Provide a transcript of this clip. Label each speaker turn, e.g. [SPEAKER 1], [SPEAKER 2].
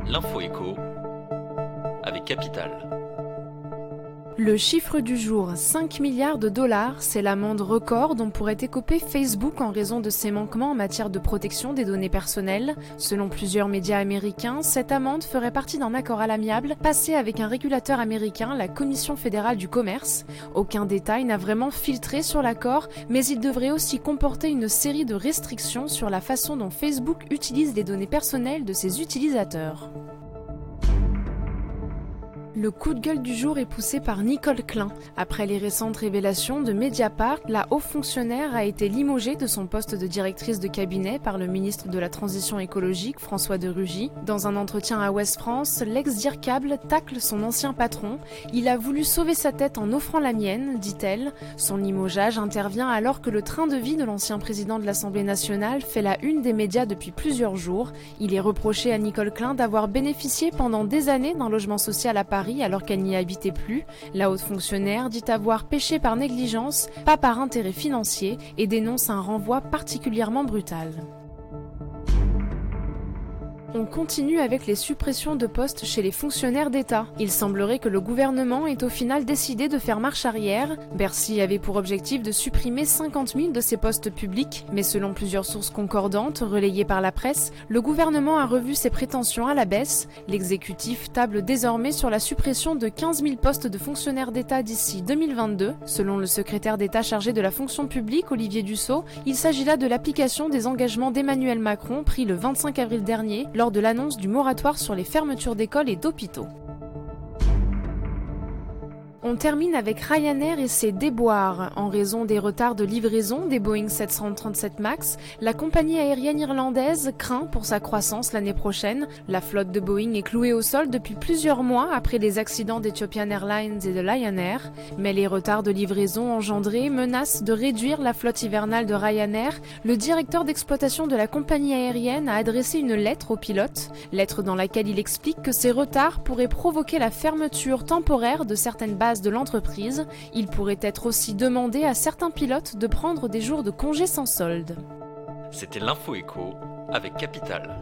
[SPEAKER 1] L'info écho avec Capital.
[SPEAKER 2] Le chiffre du jour, 5 milliards de dollars, c'est l'amende record dont pourrait écoper Facebook en raison de ses manquements en matière de protection des données personnelles. Selon plusieurs médias américains, cette amende ferait partie d'un accord à l'amiable passé avec un régulateur américain, la Commission fédérale du commerce. Aucun détail n'a vraiment filtré sur l'accord, mais il devrait aussi comporter une série de restrictions sur la façon dont Facebook utilise les données personnelles de ses utilisateurs. Le coup de gueule du jour est poussé par Nicole Klein. Après les récentes révélations de Mediapart, la haut fonctionnaire a été limogée de son poste de directrice de cabinet par le ministre de la Transition écologique, François de Rugy. Dans un entretien à Ouest France, l'ex-Dircable tacle son ancien patron. Il a voulu sauver sa tête en offrant la mienne, dit-elle. Son limogeage intervient alors que le train de vie de l'ancien président de l'Assemblée nationale fait la une des médias depuis plusieurs jours. Il est reproché à Nicole Klein d'avoir bénéficié pendant des années d'un logement social à Paris alors qu'elle n'y habitait plus. La haute fonctionnaire dit avoir péché par négligence, pas par intérêt financier, et dénonce un renvoi particulièrement brutal. On continue avec les suppressions de postes chez les fonctionnaires d'État. Il semblerait que le gouvernement ait au final décidé de faire marche arrière. Bercy avait pour objectif de supprimer 50 000 de ces postes publics, mais selon plusieurs sources concordantes relayées par la presse, le gouvernement a revu ses prétentions à la baisse. L'exécutif table désormais sur la suppression de 15 000 postes de fonctionnaires d'État d'ici 2022. Selon le secrétaire d'État chargé de la fonction publique, Olivier Dussopt, il s'agit là de l'application des engagements d'Emmanuel Macron pris le 25 avril dernier lors de l'annonce du moratoire sur les fermetures d'écoles et d'hôpitaux. On termine avec Ryanair et ses déboires. En raison des retards de livraison des Boeing 737 MAX, la compagnie aérienne irlandaise craint pour sa croissance l'année prochaine. La flotte de Boeing est clouée au sol depuis plusieurs mois après les accidents d'Ethiopian Airlines et de Lion Air. Mais les retards de livraison engendrés menacent de réduire la flotte hivernale de Ryanair. Le directeur d'exploitation de la compagnie aérienne a adressé une lettre aux pilotes. Lettre dans laquelle il explique que ces retards pourraient provoquer la fermeture temporaire de certaines bases de l'entreprise. Il pourrait être aussi demandé à certains pilotes de prendre des jours de congé sans solde.
[SPEAKER 1] C'était l'info écho avec Capital.